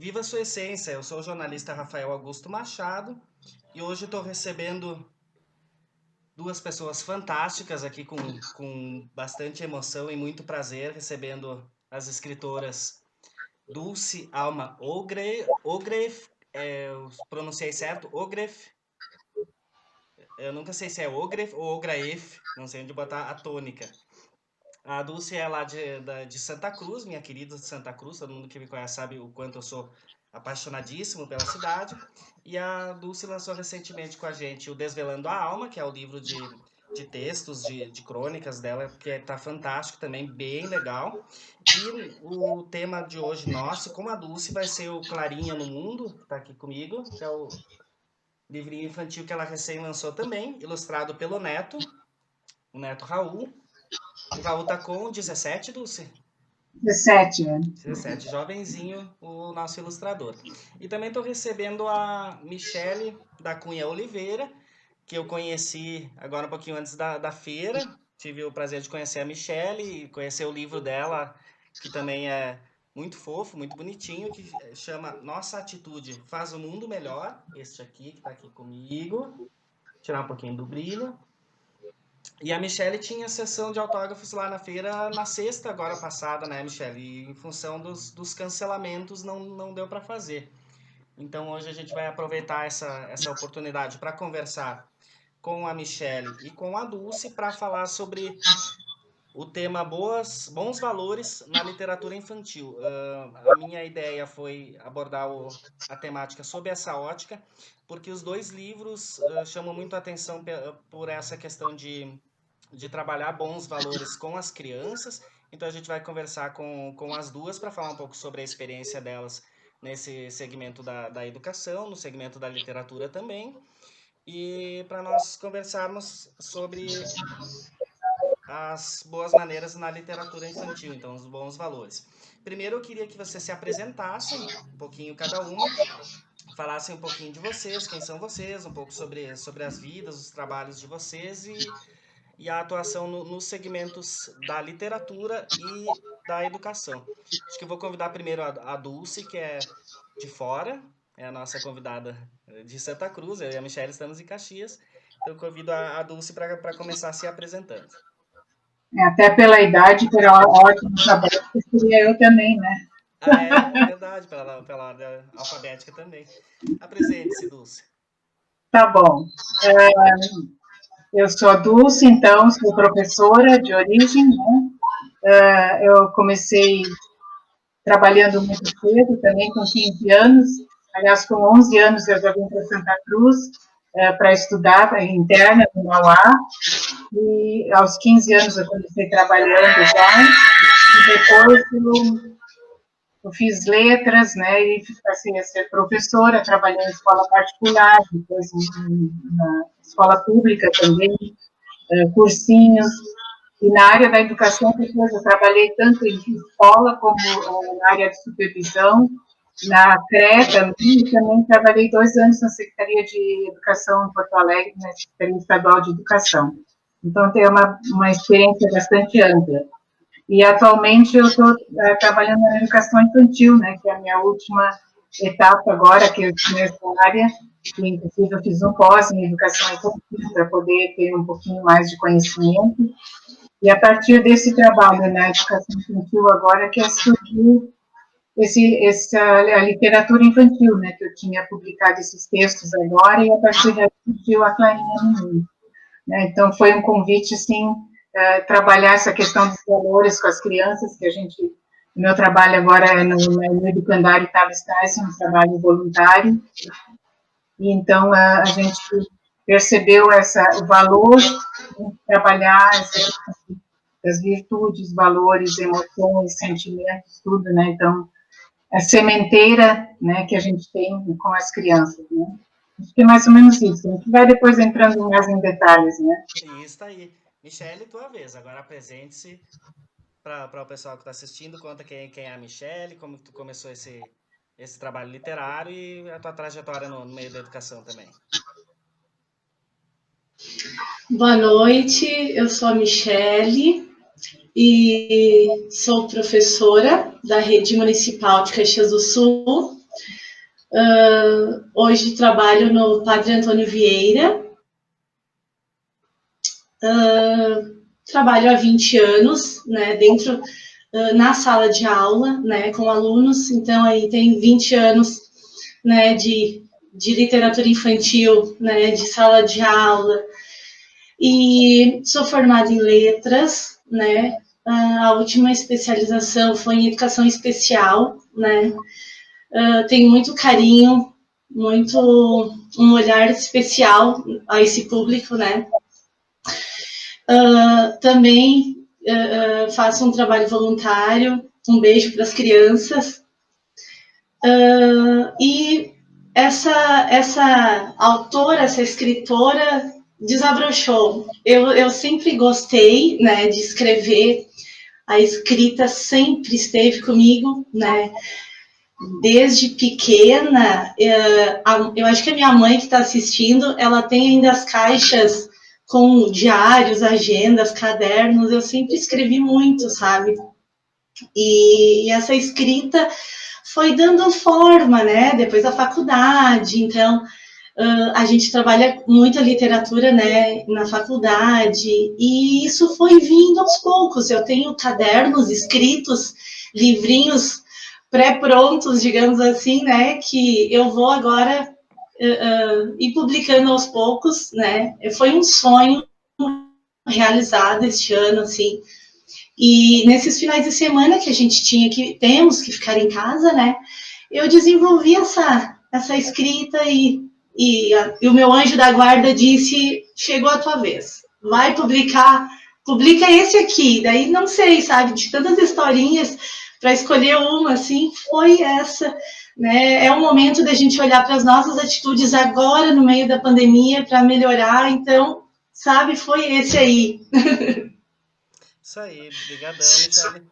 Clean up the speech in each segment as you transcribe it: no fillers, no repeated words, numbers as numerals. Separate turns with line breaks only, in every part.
Viva a sua essência! Eu sou o jornalista Rafael Augusto Machado e hoje estou recebendo duas pessoas fantásticas aqui com bastante emoção e muito prazer, recebendo as escritoras Dulce Alma Ogreff, eu pronunciei certo? Ogreff? Eu nunca sei se é Ogreff ou Ograef, não sei onde botar a tônica. A Dulce é lá de Santa Cruz, minha querida de Santa Cruz, todo mundo que me conhece sabe o quanto eu sou apaixonadíssimo pela cidade. E a Dulce lançou recentemente com a gente o Desvelando a Alma, que é o livro de textos, de crônicas dela, que está fantástico também, bem legal. E o tema de hoje nosso, com a Dulce, vai ser o Clarinha no Mundo, que está aqui comigo, que é o livrinho infantil que ela recém lançou também, ilustrado pelo Neto, o Neto Raul. O Raul tá com 17, Dulce?
17, né?
17, jovenzinho, o nosso ilustrador. E também estou recebendo a Michele da Cunha Oliveira, que eu conheci agora um pouquinho antes da feira. Tive o prazer de conhecer a Michele e conhecer o livro dela, que também é muito fofo, muito bonitinho, que chama Nossa Atitude Faz o Mundo Melhor. Este aqui, que está aqui comigo. Vou tirar um pouquinho do brilho. E a Michelle tinha sessão de autógrafos lá na feira na sexta agora passada, né, Michelle? E em função dos cancelamentos não deu para fazer. Então hoje a gente vai aproveitar essa oportunidade para conversar com a Michelle e com a Dulce para falar sobre o tema bons valores na literatura infantil. A minha ideia foi abordar a temática sob essa ótica, porque os dois livros chamam muito a atenção por essa questão de trabalhar bons valores com as crianças. Então a gente vai conversar com as duas para falar um pouco sobre a experiência delas nesse segmento da educação, no segmento da literatura também, e para nós conversarmos sobre as boas maneiras na literatura infantil, então os bons valores. Primeiro eu queria que vocês se apresentassem, um pouquinho cada uma, falassem um pouquinho de vocês, quem são vocês, um pouco sobre as vidas, os trabalhos de vocês e a atuação nos segmentos da literatura e da educação. Acho que eu vou convidar primeiro a Dulce, que é de fora, é a nossa convidada de Santa Cruz, eu e a Michelle estamos em Caxias, então eu convido a Dulce para começar se apresentando.
Até pela idade, pela ordem alfabética, seria eu também, né?
Ah, é verdade, pela ordem alfabética também. Apresente-se, Dulce.
Tá bom. Eu sou a Dulce, então, sou professora de origem, né? Eu comecei trabalhando muito cedo, também com 15 anos. Aliás, com 11 anos eu já vim para Santa Cruz para estudar interna no Mauá. E aos 15 anos eu comecei trabalhando já. E depois eu fiz letras, né, e passei a ser professora, trabalhei em escola particular, depois na escola pública também, cursinhos, e na área da educação, depois eu trabalhei tanto em escola como na área de supervisão, na CRE também, e também trabalhei 2 anos na Secretaria de Educação em Porto Alegre, na Secretaria Estadual de Educação. Então, tem uma experiência bastante ampla. E atualmente eu estou trabalhando na educação infantil, né, que é a minha última etapa agora, que eu estou nessa área, que inclusive eu fiz um pós em educação infantil para poder ter um pouquinho mais de conhecimento. E a partir desse trabalho na educação infantil agora que surgiu a literatura infantil, né, que eu tinha publicado esses textos agora, e a partir daí surgiu a Clarinha no Mundo. Né? Então foi um convite, assim, trabalhar essa questão dos valores com as crianças, que o meu trabalho agora é no Educandário Thales Tyson, um trabalho voluntário, e então a gente percebeu o valor de trabalhar as virtudes, valores, emoções, sentimentos, tudo, né? Então, a sementeira, né, que a gente tem com as crianças, né? Acho que é mais ou menos isso. A gente vai depois entrando mais em detalhes, né?
Isso aí. Michele, tua vez. Agora apresente-se para o pessoal que está assistindo. Conta quem é a Michele, como tu começou esse trabalho literário e a tua trajetória no meio da educação também.
Boa noite, eu sou a Michele e sou professora da Rede Municipal de Caxias do Sul Hoje trabalho no Padre Antônio Vieira. Trabalho há 20 anos, né, dentro, na sala de aula, né, com alunos. Então, aí tem 20 anos, né, de literatura infantil, né, de sala de aula. E sou formada em letras, né, a última especialização foi em educação especial, né. Tenho muito carinho, um olhar especial a esse público, né. Também faço um trabalho voluntário, um beijo para as crianças. E essa autora, essa escritora, desabrochou. Eu sempre gostei, né, de escrever. A escrita sempre esteve comigo, né? Desde pequena, eu acho que a minha mãe que está assistindo, ela tem ainda as caixas com diários, agendas, cadernos. Eu sempre escrevi muito, sabe? E essa escrita foi dando forma, né? Depois da faculdade. Então, a gente trabalha muito a literatura, né, na faculdade, e isso foi vindo aos poucos. Eu tenho cadernos escritos, livrinhos pré-prontos, digamos assim, né, que eu vou agora ir publicando aos poucos, né. Foi um sonho realizado este ano, assim. E nesses finais de semana que a gente temos que ficar em casa, né, eu desenvolvi essa escrita e o meu anjo da guarda disse, chegou a tua vez, vai publica esse aqui. Daí não sei, sabe, de tantas historinhas, para escolher uma, assim, foi essa, né? É o momento da gente olhar para as nossas atitudes agora, no meio da pandemia, para melhorar. Então, sabe, foi esse aí.
Isso aí, brigadão, Michele.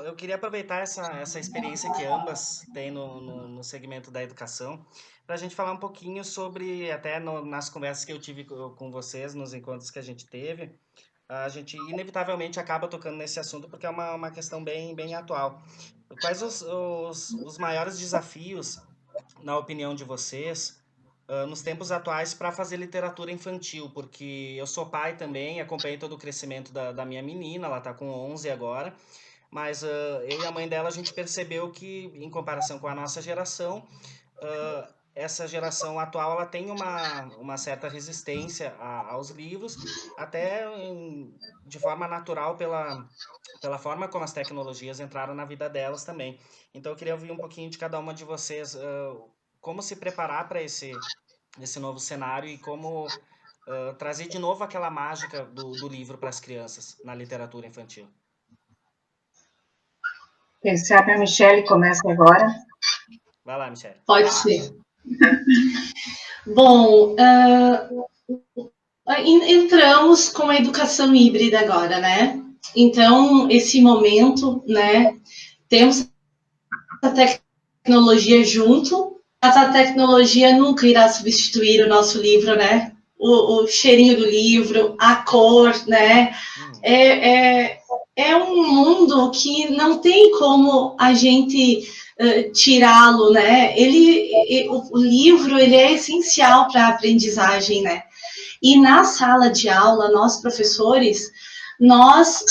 Eu queria aproveitar essa experiência que ambas têm no segmento da educação, para a gente falar um pouquinho sobre, até nas conversas que eu tive com vocês, nos encontros que a gente teve, a gente inevitavelmente acaba tocando nesse assunto porque é uma questão bem atual. Quais os maiores desafios, na opinião de vocês, nos tempos atuais para fazer literatura infantil? Porque eu sou pai também, acompanhei todo o crescimento da minha menina, ela está com 11 agora, mas eu e a mãe dela, a gente percebeu que, em comparação com a nossa geração, essa geração atual ela tem uma certa resistência aos livros, até de forma natural pela forma como as tecnologias entraram na vida delas também. Então eu queria ouvir um pouquinho de cada uma de vocês, como se preparar para esse novo cenário e como trazer de novo aquela mágica do livro para as crianças na literatura infantil.
Quem sabe a Michele começa agora.
Vai lá, Michele.
Pode ser. Bom, entramos com a educação híbrida agora, né? Então, esse momento, né? Temos a tecnologia junto, mas a tecnologia nunca irá substituir o nosso livro, né? O cheirinho do livro, a cor, né? É um mundo que não tem como a gente tirá-lo, né? O livro ele é essencial para a aprendizagem, né? E na sala de aula, nós professores, nós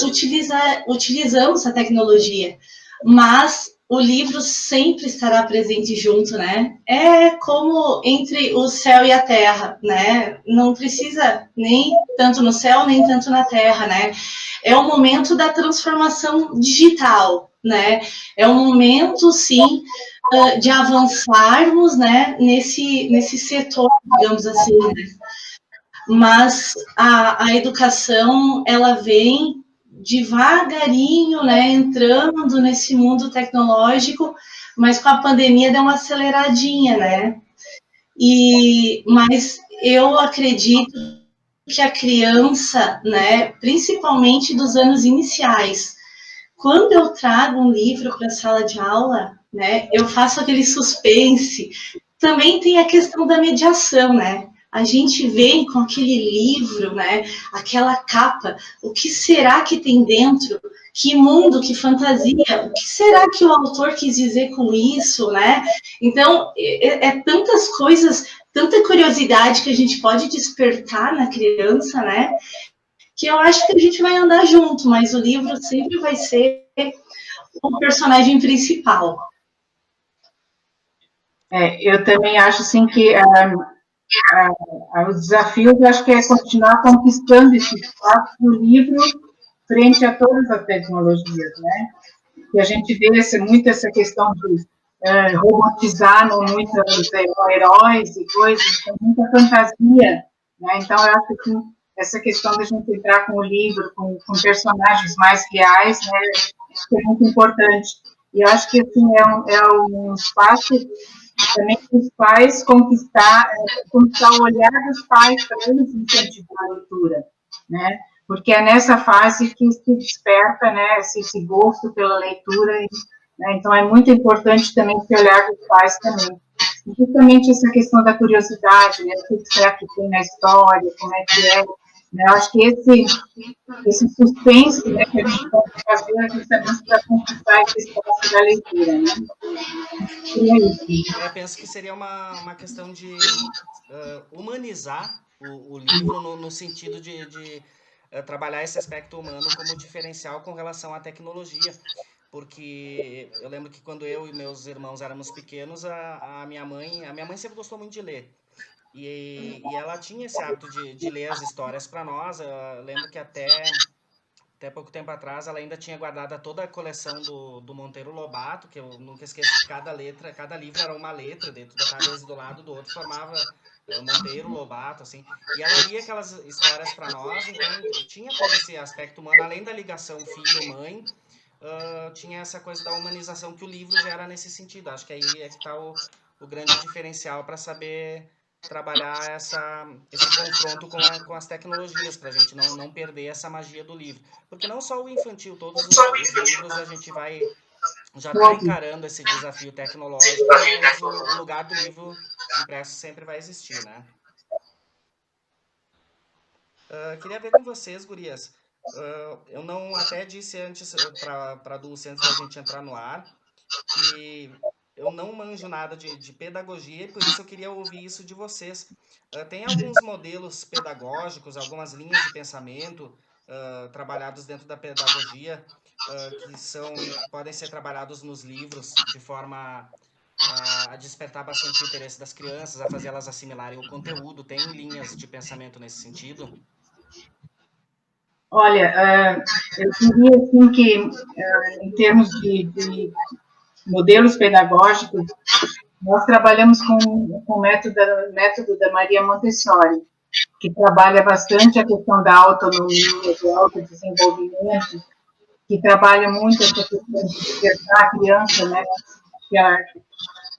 utilizamos a tecnologia, mas o livro sempre estará presente junto, né? É como entre o céu e a terra, né? Não precisa nem tanto no céu, nem tanto na terra, né? É o momento da transformação digital, né? É o momento, sim, de avançarmos, né? Nesse setor, digamos assim, né? Mas a educação, ela vem devagarinho, né, entrando nesse mundo tecnológico, mas com a pandemia deu uma aceleradinha, né? Mas eu acredito que a criança, né, principalmente dos anos iniciais, quando eu trago um livro para a sala de aula, né, eu faço aquele suspense. Também tem a questão da mediação, né? a gente vem com aquele livro, né, aquela capa, o que será que tem dentro? Que mundo, que fantasia, o que será que o autor quis dizer com isso, né? Então, é tantas coisas, tanta curiosidade que a gente pode despertar na criança, né? Que eu acho que a gente vai andar junto, mas o livro sempre vai ser o personagem principal.
Eu também acho assim que os desafios, eu acho que é continuar conquistando esse espaço do livro frente a todas as tecnologias, né? E a gente vê muito essa questão de robotizar muitos heróis e coisas, tem muita fantasia, né? Então, eu acho que essa questão da gente entrar com o livro, com personagens mais reais, né, é muito importante. E eu acho que assim, é um espaço também para os pais conquistar o olhar dos pais para eles incentivar a leitura, né? Porque é nessa fase que se desperta, né, esse gosto pela leitura, né? Então é muito importante também esse olhar dos pais também. E justamente essa questão da curiosidade, né, o que será que tem na história, como é que é, né? Eu acho que esse suspense, né, que a gente pode fazer justamente para conquistar esse espaço da leitura, né?
Penso que seria uma questão de humanizar o livro no sentido de trabalhar esse aspecto humano como diferencial com relação à tecnologia. Porque eu lembro que quando eu e meus irmãos éramos pequenos, a minha mãe sempre gostou muito de ler. E ela tinha esse hábito de ler as histórias para nós. Eu lembro que até pouco tempo atrás, ela ainda tinha guardado toda a coleção do Monteiro Lobato, que eu nunca esqueço que cada livro era uma letra dentro da cabeça, do lado do outro formava Monteiro Lobato, assim. E ela lia aquelas histórias para nós, então tinha todo esse aspecto humano, além da ligação filho-mãe, tinha essa coisa da humanização que o livro gera nesse sentido. Acho que aí é que está o grande diferencial para saber trabalhar esse confronto com as tecnologias, para a gente não perder essa magia do livro. Porque não só o infantil, todos os livros a gente já está encarando esse desafio tecnológico, mas o lugar do livro impresso sempre vai existir, né? Queria ver com vocês, gurias. Eu não até disse antes para a Dulce, antes da gente entrar no ar, que eu não manjo nada de pedagogia e por isso eu queria ouvir isso de vocês. Tem alguns modelos pedagógicos, algumas linhas de pensamento trabalhados dentro da pedagogia que podem ser trabalhados nos livros de forma a despertar bastante o interesse das crianças, a fazer elas assimilarem o conteúdo. Tem linhas de pensamento nesse sentido?
Olha, eu diria assim que, em termos de modelos pedagógicos, nós trabalhamos com o método da Maria Montessori, que trabalha bastante a questão da autonomia, do autodesenvolvimento, que trabalha muito essa questão de despertar a criança, né? Que a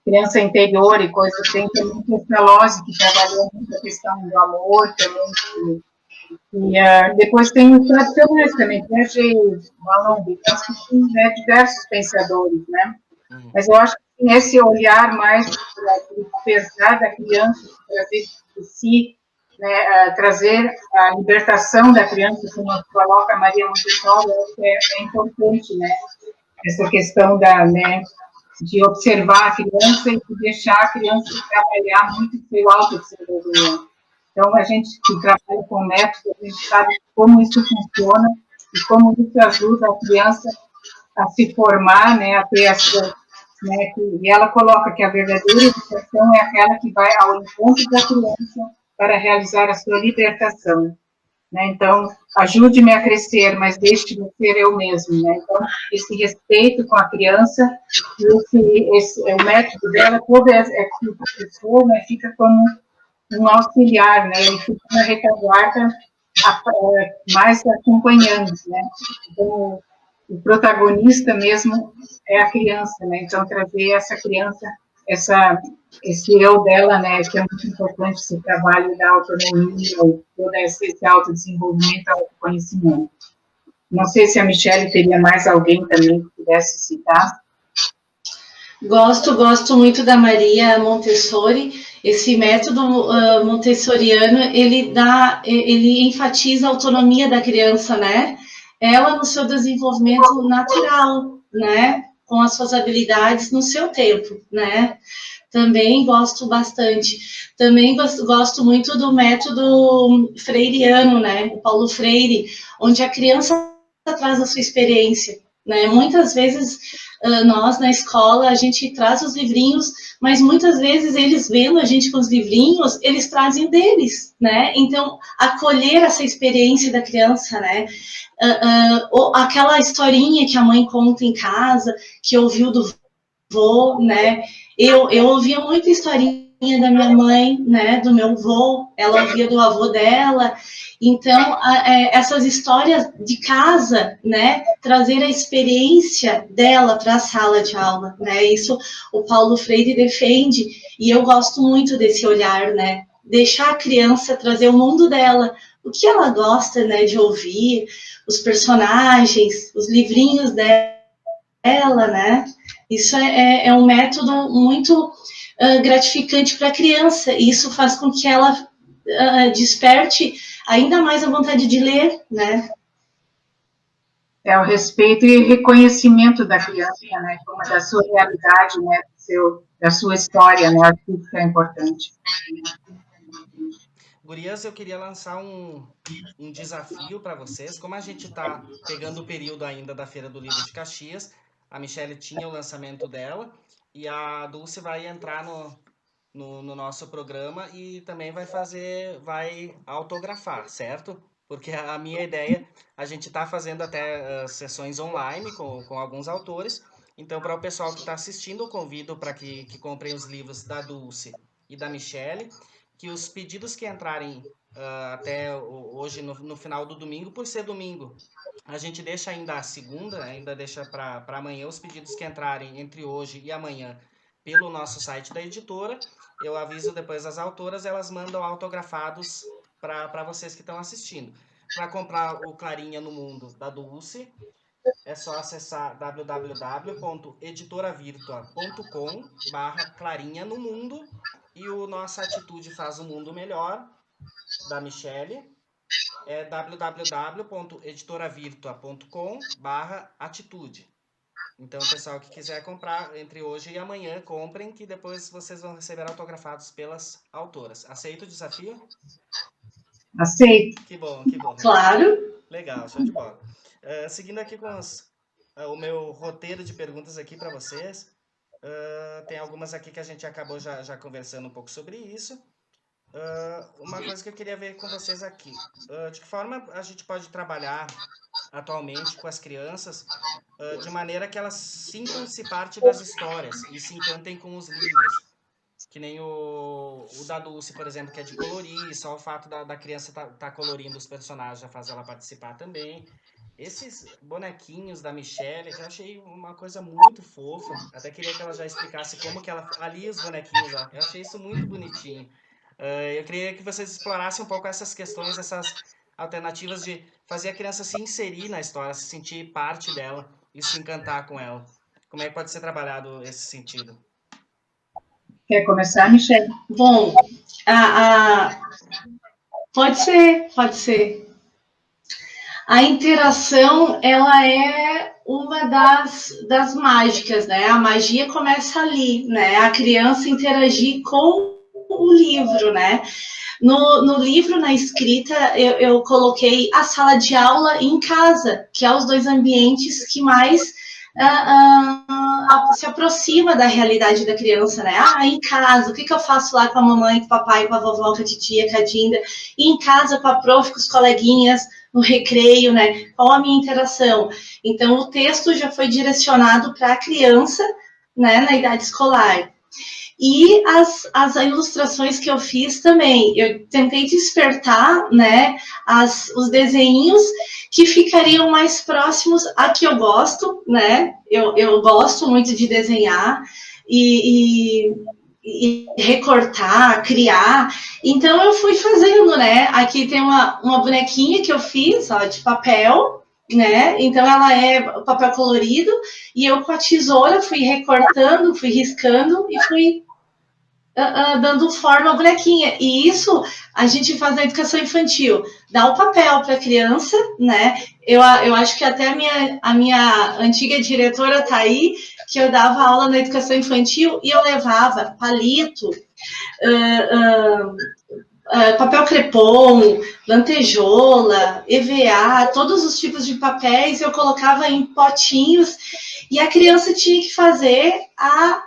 criança interior e coisa, tem também essa lógica que trabalha muito a questão do amor também. E depois tem os tradicionais também, Piaget, Malon, né, diversos pensadores, né? Mas eu acho que esse olhar mais para despertar da criança, trazer de si, né, trazer a libertação da criança, como coloca a Maria Montessori, é importante, né? Essa questão né, de observar a criança e de deixar a criança trabalhar muito o seu autodesenvolvimento. Então, a gente que trabalha com método, a gente sabe como isso funciona e como isso ajuda a criança a se formar, né, a ter essa, né, e ela coloca que a verdadeira educação é aquela que vai ao encontro da criança para realizar a sua libertação, né? Então, ajude-me a crescer, mas deixe-me ser eu mesmo, né? Então, esse respeito com a criança, o método dela todo é que o professor, né, fica como um auxiliar, né? Ele fica na retaguarda mais acompanhando, né? Então, o protagonista mesmo é a criança, né? Então, trazer essa criança, esse eu dela, né? Que é muito importante esse trabalho da autonomia, todo esse autodesenvolvimento, autoconhecimento. Não sei se a Michelle teria mais alguém também que pudesse citar.
Gosto muito da Maria Montessori. Esse método montessoriano, ele enfatiza a autonomia da criança, né? Ela no seu desenvolvimento natural, né? Com as suas habilidades no seu tempo, né? Também gosto bastante. Também gosto muito do método freiriano, né? O Paulo Freire, onde a criança traz a sua experiência, né? Muitas vezes nós na escola a gente traz os livrinhos, mas muitas vezes eles vendo a gente com os livrinhos, eles trazem deles, né? Então acolher essa experiência da criança, né? Aquela historinha que a mãe conta em casa, que ouviu do vô, né? Eu ouvia muita historinha da minha mãe, né? Do meu vô, ela ouvia do avô dela. Então, essas histórias de casa, né? Trazer a experiência dela para a sala de aula, né? Isso o Paulo Freire defende e eu gosto muito desse olhar, né? Deixar a criança trazer o mundo dela, o que ela gosta, né? De ouvir, os personagens, os livrinhos dela, né? Isso é um método muito gratificante para a criança. E isso faz com que ela desperte ainda mais a vontade de ler, né?
É o respeito e reconhecimento da criança, né? Como da sua realidade, né? Da sua história, né? Acho que isso é importante.
Gurias, eu queria lançar um desafio para vocês. Como a gente está pegando o período ainda da Feira do Livro de Caxias, a Michelle tinha o lançamento dela e a Dulce vai entrar no nosso programa e também vai autografar, certo? Porque a minha ideia, a gente está fazendo até sessões online com alguns autores. Então, para o pessoal que está assistindo, eu convido para que comprem os livros da Dulce e da Michelle, que os pedidos que entrarem até hoje, no final do domingo, por ser domingo, a gente deixa ainda a segunda, ainda deixa para amanhã os pedidos que entrarem entre hoje e amanhã pelo nosso site da editora. Eu aviso depois as autoras, elas mandam autografados para vocês que estão assistindo. Para comprar o Clarinha no Mundo da Dulce, é só acessar www.editoravirtua.com/Clarinha no Mundo, e o Nossa Atitude Faz o Mundo Melhor, da Michelle, é www.editoravirtua.com/atitude. Então, pessoal que quiser comprar entre hoje e amanhã, comprem, que depois vocês vão receber autografados pelas autoras. Aceita o desafio?
Aceito.
Que bom, que bom.
Claro.
Legal, show de bola. Seguindo aqui com o meu roteiro de perguntas aqui para vocês, tem algumas aqui que a gente acabou já conversando um pouco sobre isso. Uma coisa que eu queria ver com vocês aqui, de que forma a gente pode trabalhar atualmente com as crianças de maneira que elas sintam-se parte das histórias e se encantem com os livros, que nem o da Dulce, por exemplo, que é de colorir, só o fato da criança tá colorindo os personagens já faz ela participar também. Esses bonequinhos da Michelle, que eu achei uma coisa muito fofa, até queria que ela já explicasse como que ela alia os bonequinhos, ó. Eu achei isso muito bonitinho. Eu queria que vocês explorassem um pouco essas questões, essas alternativas de fazer a criança se inserir na história, se sentir parte dela e se encantar com ela. Como é que pode ser trabalhado esse sentido?
Quer começar, Michelle?
Bom, pode ser. A interação, ela é uma das mágicas, né? A magia começa ali, né? A criança interagir com o livro, né? No livro, na escrita, eu coloquei a sala de aula em casa, que é os dois ambientes que mais se aproxima da realidade da criança, né? Em casa, o que eu faço lá com a mamãe, com o papai, com a vovó, com a titia, com a Dinda? E em casa, com a prof, com os coleguinhas, no recreio, né? Qual a minha interação? Então, o texto já foi direcionado para a criança, né, na idade escolar. E as ilustrações que eu fiz também, eu tentei despertar, né, os desenhos que ficariam mais próximos a que eu gosto, né? Eu gosto muito de desenhar e recortar, criar. Então eu fui fazendo, né? Aqui tem uma bonequinha que eu fiz, ó, de papel, né? Então ela é papel colorido e eu com a tesoura fui recortando, fui riscando e fui dando forma à bonequinha. E isso a gente faz na educação infantil. Dá o papel para a criança, né? Eu acho que até a minha antiga diretora tá aí, que eu dava aula na educação infantil e eu levava palito, papel crepom, lantejola, EVA, todos os tipos de papéis eu colocava em potinhos e a criança tinha que fazer a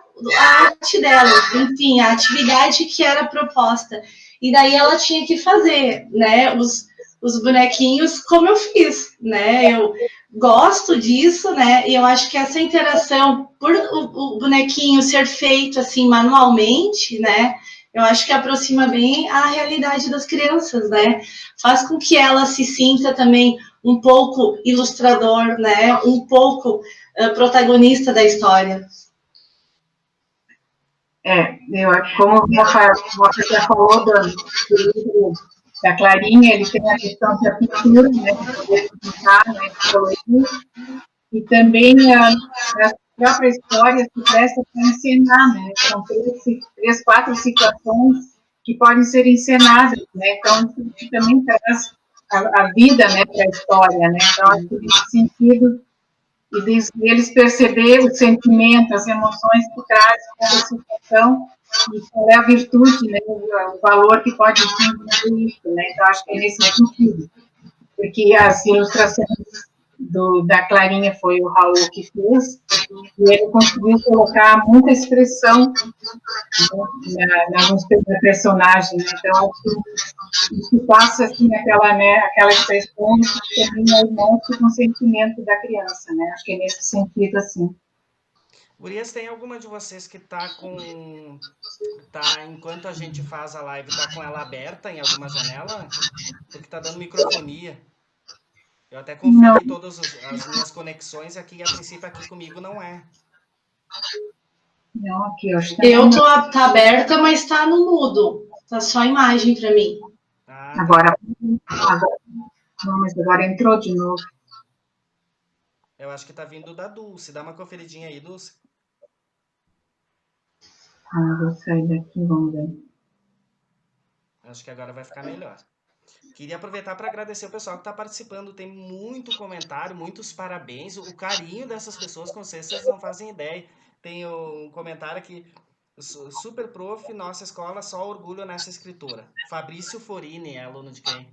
arte dela, enfim, a atividade que era proposta. E daí ela tinha que fazer, né, os bonequinhos como eu fiz, né? Eu gosto disso, né? E eu acho que essa interação, por o bonequinho ser feito assim manualmente, né? Eu acho que aproxima bem a realidade das crianças, né? Faz com que ela se sinta também um pouco ilustrador, né? Um pouco protagonista da história.
Como o Rafael já falou da Clarinha, ele tem a questão da pintura, né, de poder pintar, né, de colorir, e também a própria história se presta para encenar, né? São três, quatro situações que podem ser encenadas, né? Então, isso também traz a vida, né, para a história, né? Então, acho que nesse sentido, e eles perceber o sentimento, as emoções por trás da situação e qual é a virtude, né, o valor que pode desenvolver isso, né? Então, acho que é nesse sentido, porque as ilustrações da Clarinha foi o Raul que fez, e ele conseguiu colocar muita expressão, né, na personagem, né? Então, acho que isso passa assim, aquela expressão que também mostra o consentimento da criança, né? Acho que é nesse sentido, assim.
Gurias, tem alguma de vocês que enquanto a gente faz a live, tá com ela aberta em alguma janela? Porque tá dando microfonia. Eu até
Não,
conferi todas as minhas conexões aqui e a princípio aqui comigo não é.
não, aqui, acho que
Tá aberta, mas tá no mudo. Tá só imagem para mim.
Ah,
agora, não, mas agora entrou de novo.
eu acho que tá vindo da Dulce. Dá uma conferidinha aí, Dulce.
Vou sair daqui, vamos ver.
Acho que agora vai ficar melhor. Queria aproveitar para agradecer o pessoal que está participando. Tem muito comentário, muitos parabéns. O carinho dessas pessoas com vocês não fazem ideia. Tem um comentário aqui. Super prof, nossa escola, só orgulho nessa escritora. Fabrício Forini é aluno de quem?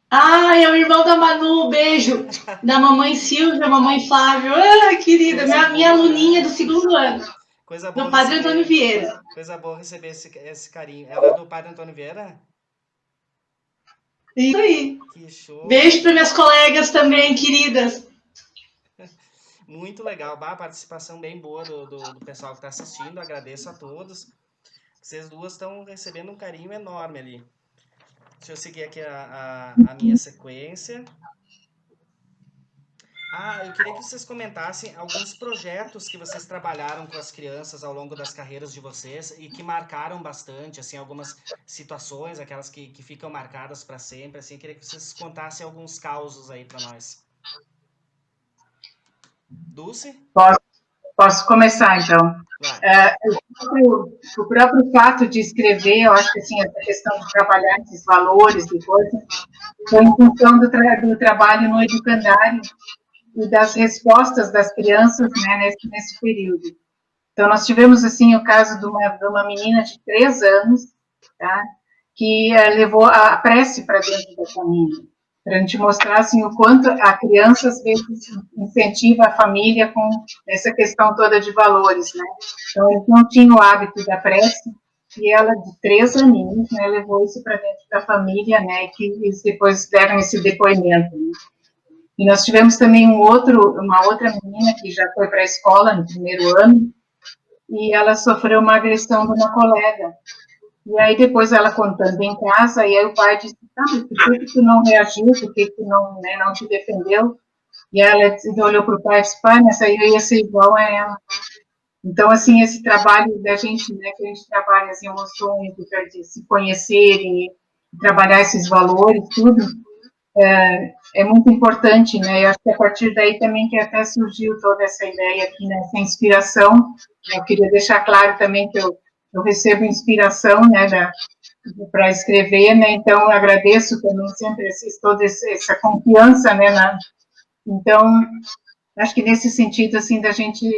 Ah, é o irmão da Manu, beijo. Da mamãe Silvia, mamãe Flávio. Ah, querida, minha aluninha do segundo ano.
Coisa boa
Do Padre
receber,
Antônio Vieira.
coisa boa receber esse carinho. Ela é do Padre Antônio Vieira?
Isso aí.
Que show!
Beijo para minhas colegas também, queridas.
Muito legal, a participação bem boa do pessoal que está assistindo. Agradeço a todos. Vocês duas estão recebendo um carinho enorme ali. Deixa eu seguir aqui a minha sequência. Eu queria que vocês comentassem alguns projetos que vocês trabalharam com as crianças ao longo das carreiras de vocês e que marcaram bastante, assim, algumas situações, aquelas que ficam marcadas para sempre, assim. Eu queria que vocês contassem alguns causos aí para nós. Dulce?
Posso começar, então. O próprio fato de escrever, eu acho que assim, essa questão de trabalhar esses valores e coisas, foi em função do trabalho no educandário e das respostas das crianças, né, nesse período. Então, nós tivemos assim o caso de uma menina de 3 anos, tá, que levou a prece para dentro da família, para a gente mostrar assim, o quanto a criança às vezes incentiva a família com essa questão toda de valores, né? Então, eles não tinham o hábito da prece, e ela, de 3 aninhos, né, levou isso para dentro da família, né, que eles depois deram esse depoimento, né? E nós tivemos também uma outra menina que já foi para a escola no primeiro ano, e ela sofreu uma agressão de uma colega. E aí depois ela contando em casa, e aí o pai disse, mas por que tu não reagiu, por que tu não, né, não te defendeu? E ela olhou para o pai e disse, pai, mas aí eu ia ser igual a ela. Então, assim, esse trabalho da gente, né, que a gente trabalha as emoções, de se conhecerem, trabalhar esses valores, tudo, é muito importante, né? Eu acho que a partir daí também que até surgiu toda essa ideia aqui, né? Essa inspiração. Eu queria deixar claro também que eu recebo inspiração, né, para escrever, né? Então eu agradeço também sempre toda essa confiança, né? Então acho que nesse sentido assim da gente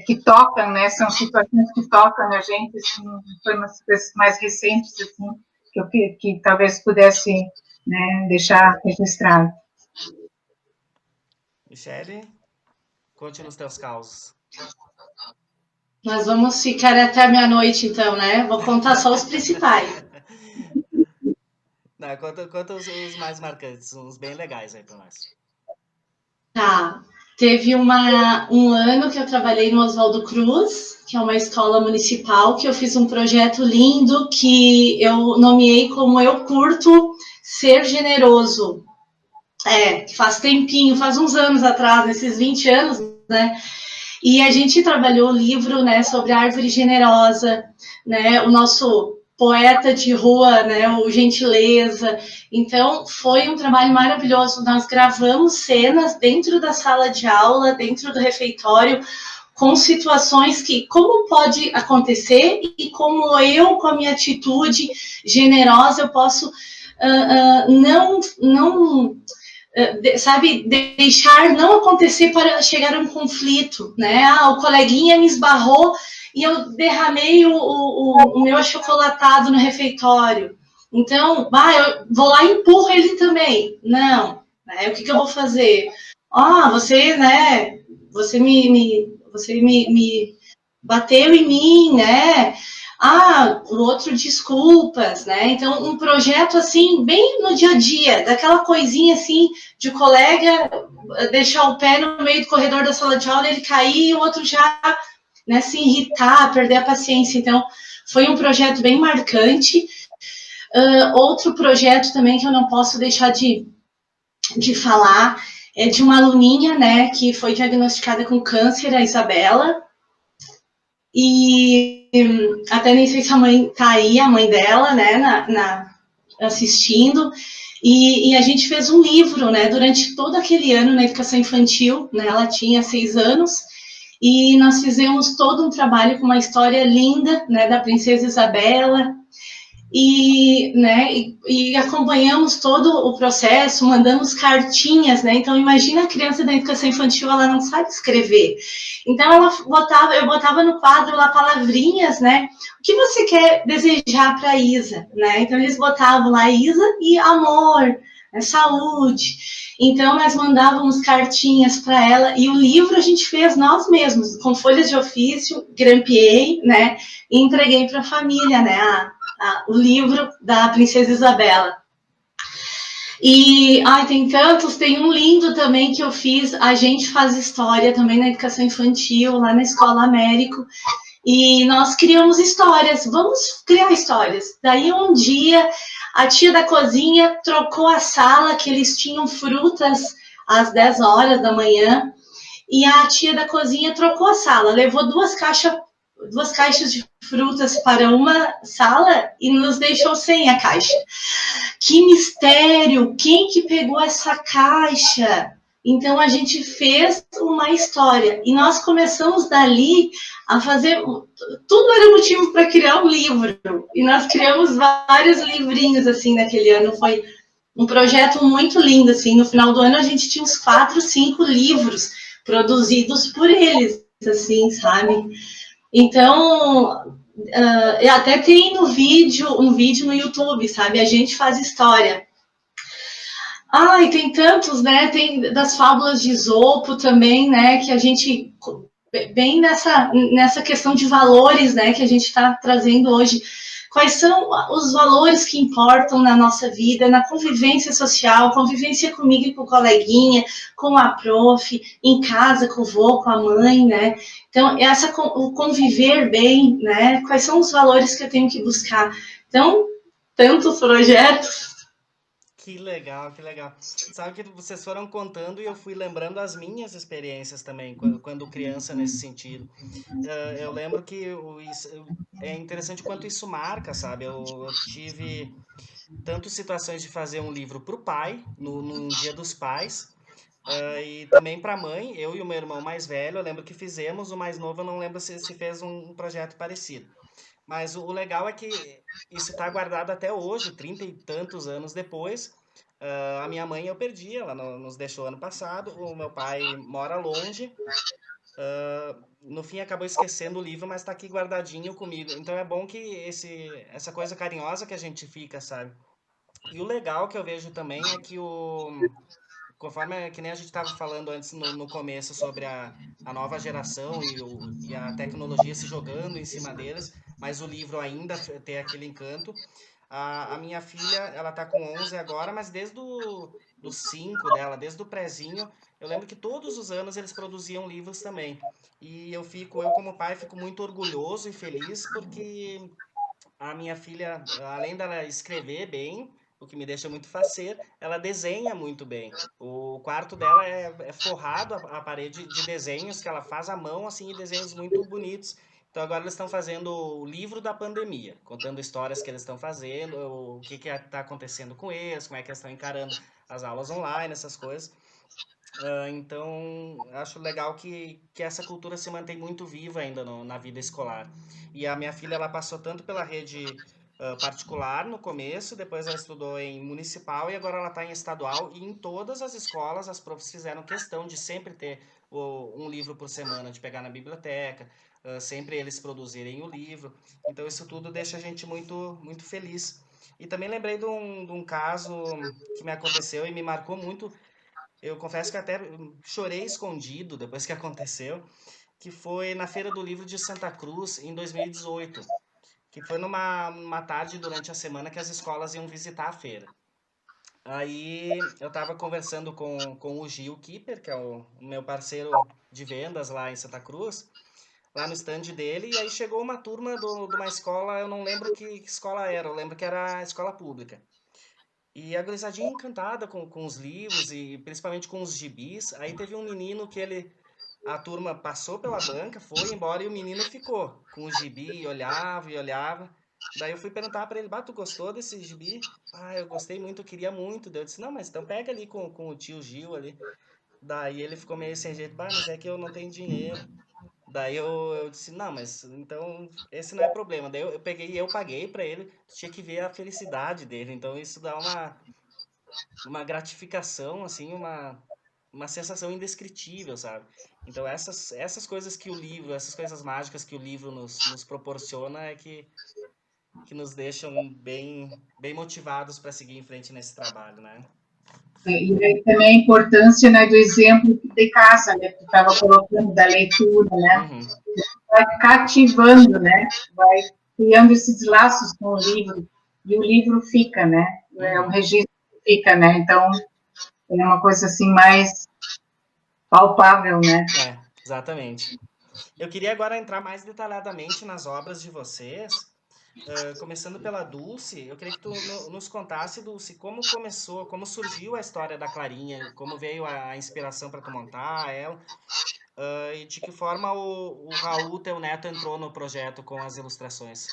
que tocam, né? São situações que tocam a gente, assim, foi umas coisas mais recentes assim que talvez pudesse, né, deixar registrado.
Michele, conte nos teus causos.
Nós vamos ficar até meia-noite, então, né? Vou contar só os principais.
Não, conta os mais marcantes, uns bem legais aí para nós.
Tá. Teve um ano que eu trabalhei no Oswaldo Cruz, que é uma escola municipal, que eu fiz um projeto lindo que eu nomeei como Eu Curto Ser Generoso. Faz tempinho, faz uns anos atrás, nesses 20 anos, né? E a gente trabalhou o livro, né, sobre a árvore generosa, né, o nosso poeta de rua, né, o Gentileza. Então, foi um trabalho maravilhoso. Nós gravamos cenas dentro da sala de aula, dentro do refeitório, com situações que, como pode acontecer e como eu, com a minha atitude generosa, eu posso não sabe, deixar não acontecer para chegar a um conflito, né? O coleguinha me esbarrou e eu derramei o meu achocolatado no refeitório. Então, eu vou lá e empurro ele também. Não, né? O que eu vou fazer? Você, né? Você me bateu em mim, né? O outro desculpas, né? Então, um projeto assim, bem no dia a dia, daquela coisinha assim, de colega deixar o pé no meio do corredor da sala de aula, ele cair e o outro já, né, se irritar, perder a paciência. Então, foi um projeto bem marcante. Outro projeto também que eu não posso deixar de falar é de uma aluninha, né, que foi diagnosticada com câncer, a Isabela. E até nem sei se a mãe tá aí, a mãe dela, né, assistindo. E a gente fez um livro, né, durante todo aquele ano na educação infantil, né, ela tinha 6 anos, e nós fizemos todo um trabalho com uma história linda, né, da princesa Isabela, e acompanhamos todo o processo, mandamos cartinhas, né? Então imagina a criança da educação infantil, ela não sabe escrever. Então eu botava no quadro lá palavrinhas, né? O que você quer desejar para a Isa, né? Então eles botavam lá Isa e amor, né? Saúde. Então nós mandávamos cartinhas para ela e o livro a gente fez nós mesmos, com folhas de ofício, grampeei, né? E entreguei para a família, né? O livro da Princesa Isabela. E tem tantos, tem um lindo também que eu fiz, A Gente Faz História, também na educação infantil, lá na Escola Américo, e nós criamos histórias, vamos criar histórias. Daí um dia a tia da cozinha trocou a sala, que eles tinham frutas às 10 horas da manhã, e a tia da cozinha trocou a sala, levou duas caixas de frutas para uma sala e nos deixou sem a caixa. Que mistério! Quem que pegou essa caixa? Então a gente fez uma história e nós começamos dali a fazer. Tudo era motivo para criar um livro e nós criamos vários livrinhos assim naquele ano. Foi um projeto muito lindo assim. No final do ano a gente tinha uns 4, 5 livros produzidos por eles, assim, sabe? Então, até tem um vídeo no YouTube, sabe? A Gente Faz História. E tem tantos, né? Tem das fábulas de Esopo também, né? Que a gente, bem nessa questão de valores, né? Que a gente está trazendo hoje. Quais são os valores que importam na nossa vida, na convivência social, convivência comigo e com o coleguinha, com a prof, em casa, com o vô, com a mãe, né? Então, o conviver bem, né? Quais são os valores que eu tenho que buscar? Então, tantos projetos.
Que legal, que legal. Sabe que vocês foram contando e eu fui lembrando as minhas experiências também, quando criança nesse sentido. Eu lembro que é interessante quanto isso marca, sabe? Eu tive tanto situações de fazer um livro para o pai, num dia dos pais, e também para a mãe, eu e o meu irmão mais velho, eu lembro que fizemos, o mais novo eu não lembro se fez um projeto parecido. Mas o legal é que isso está guardado até hoje, 30 e tantos anos depois. A minha mãe eu perdi, ela nos deixou ano passado. O meu pai mora longe. No fim acabou esquecendo o livro, mas está aqui guardadinho comigo. Então é bom que essa coisa carinhosa que a gente fica, sabe? E o legal que eu vejo também é que conforme que nem a gente estava falando antes no começo sobre a nova geração e a tecnologia se jogando em cima deles, mas o livro ainda tem aquele encanto. A minha filha, ela tá com 11 agora, mas desde dos 5 dela, desde o prezinho, eu lembro que todos os anos eles produziam livros também. E eu como pai, fico muito orgulhoso e feliz porque a minha filha, além dela escrever bem, o que me deixa muito faceiro, ela desenha muito bem. O quarto dela é forrado a parede de desenhos que ela faz à mão, assim, e desenhos muito bonitos. Então agora eles estão fazendo o livro da pandemia, contando histórias que eles estão fazendo, o que está acontecendo com eles, como é que eles estão encarando as aulas online, essas coisas. Então, acho legal que essa cultura se mantém muito viva ainda na vida escolar. E a minha filha, ela passou tanto pela rede particular no começo, depois ela estudou em municipal e agora ela está em estadual. E em todas as escolas, as profs fizeram questão de sempre ter um livro por semana, de pegar na biblioteca, sempre eles produzirem o livro. Então, isso tudo deixa a gente muito, muito feliz. E também lembrei de um caso que me aconteceu e me marcou muito. Eu confesso que até chorei escondido depois que aconteceu, que foi na Feira do Livro de Santa Cruz em 2018, que foi numa tarde durante a semana que as escolas iam visitar a feira. Aí eu estava conversando com o Gil Kipper, que é o meu parceiro de vendas lá em Santa Cruz, lá no stand dele, e aí chegou uma turma de uma escola, eu não lembro que escola era, eu lembro que era a escola pública. E a gurizadinha encantada com os livros e principalmente com os gibis. Aí teve um menino que a turma passou pela banca, foi embora e o menino ficou com o gibi e olhava e olhava. Daí eu fui perguntar para ele, bah, tu gostou desse gibi? Ah, eu gostei muito, eu queria muito. Daí eu disse, não, mas então pega ali com o tio Gil ali. Daí ele ficou meio sem jeito, bah, mas é que eu não tenho dinheiro. Daí eu disse, não, mas então esse não é problema. Daí eu peguei e eu paguei para ele, tinha que ver a felicidade dele. Então isso dá uma gratificação, assim, uma sensação indescritível, sabe? Então essas coisas que o livro, essas coisas mágicas que o livro nos proporciona é que nos deixam bem motivados para seguir em frente nesse trabalho, né?
E aí também a importância, né, do exemplo de casa, né, que estava colocando da leitura, né,
Uhum,
vai cativando, né, vai criando esses laços com o livro, e o livro fica, né, é um
uhum.
registro que fica, né, então é uma coisa assim mais palpável, né.
É, exatamente. Eu queria agora entrar mais detalhadamente nas obras de vocês, começando pela Dulce. Eu queria que tu nos contasse, Dulce, como começou, como surgiu a história da Clarinha, como veio a inspiração para tu montar ela, e de que forma o Raul, teu neto, entrou no projeto com as ilustrações.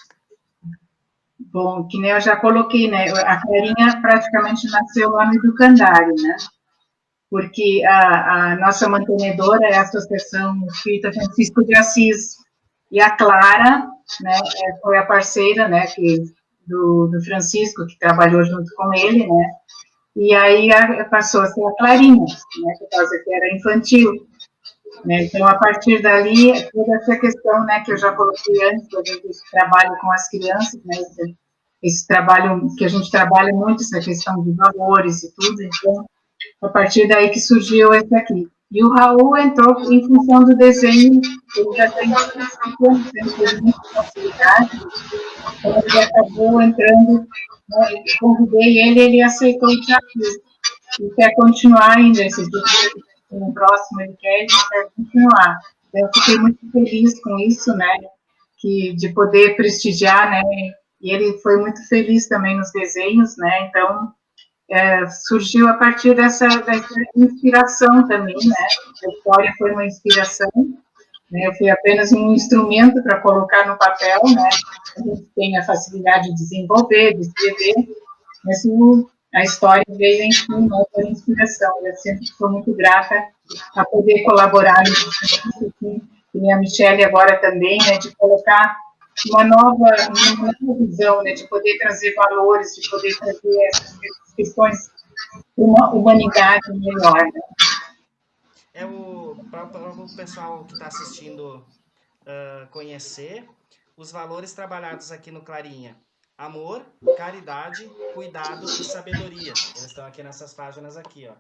Bom, que nem eu já coloquei, né, a Clarinha praticamente nasceu lá no Educandário, né, porque a nossa mantenedora é a Associação Espírita Francisco de Assis, e a Clara, né, foi a parceira, né, do Francisco, que trabalhou junto com ele, né, e aí passou a ser a Clarinha, né, por causa que era infantil, né, então a partir dali, toda essa questão, né, que eu já coloquei antes, a gente trabalha com as crianças, né, esse trabalho que a gente trabalha muito, essa questão de valores e tudo, então a partir daí que surgiu esse aqui. E o Raul entrou em função do desenho, ele já tem 5 anos, ele teve muita facilidade, então ele acabou entrando, né, eu convidei ele, ele aceitou o desafio, e quer continuar ainda, esse dia, no próximo ele quer continuar. Então, eu fiquei muito feliz com isso, né, de poder prestigiar, né, e ele foi muito feliz também nos desenhos, né, então surgiu a partir dessa inspiração também, né? A história foi uma inspiração, né? Eu fui apenas um instrumento para colocar no papel, né? A gente tem a facilidade de desenvolver, de escrever, mas a história veio em si, né, por inspiração. Eu sempre sou muito grata a poder colaborar nesse assim, e a Michelle agora também, né, de colocar uma nova visão, né, de poder trazer valores, de poder trazer essas questões uma humanidade melhor. Né?
Para o pessoal que está assistindo conhecer os valores trabalhados aqui no Clarinha: amor, caridade, cuidado e sabedoria. Eles estão aqui nessas páginas aqui, ó,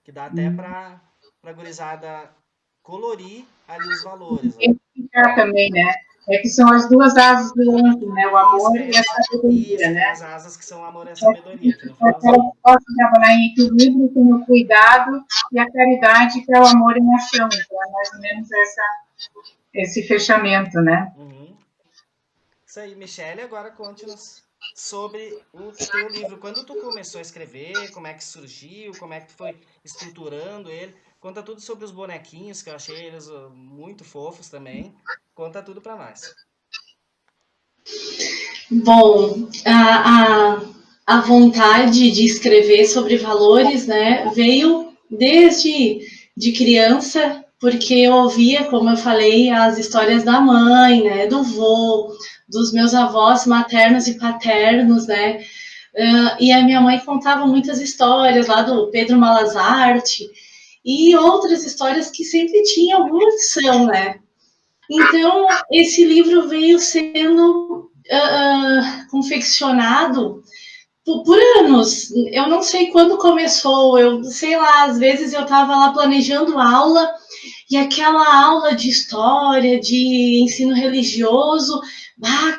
que dá até para a gurizada colorir ali os valores. Ó.
Identificar também, né? É que são as duas asas do anjo, né? O amor e a sabedoria,
isso,
né?
tem as asas que são o amor e a sabedoria. Que no
para que elas possam trabalhar em equilíbrio com o cuidado e a caridade, que é o amor em ação. Então, é mais ou menos esse fechamento, né?
Uhum. Isso aí, Michelle, agora conte-nos sobre o teu livro. Quando tu começou a escrever, como é que surgiu, como é que tu foi estruturando ele. Conta tudo sobre os bonequinhos, que eu achei eles muito fofos também. Conta tudo para nós.
Bom, a vontade de escrever sobre valores, né, veio desde de criança, porque eu ouvia, como eu falei, as histórias da mãe, né, do vô, dos meus avós maternos e paternos, né, e a minha mãe contava muitas histórias lá do Pedro Malazarte e outras histórias que sempre tinham alguma lição, né. Então, esse livro veio sendo confeccionado por anos. Eu não sei quando começou, eu sei lá, às vezes eu estava lá planejando aula e aquela aula de história, de ensino religioso,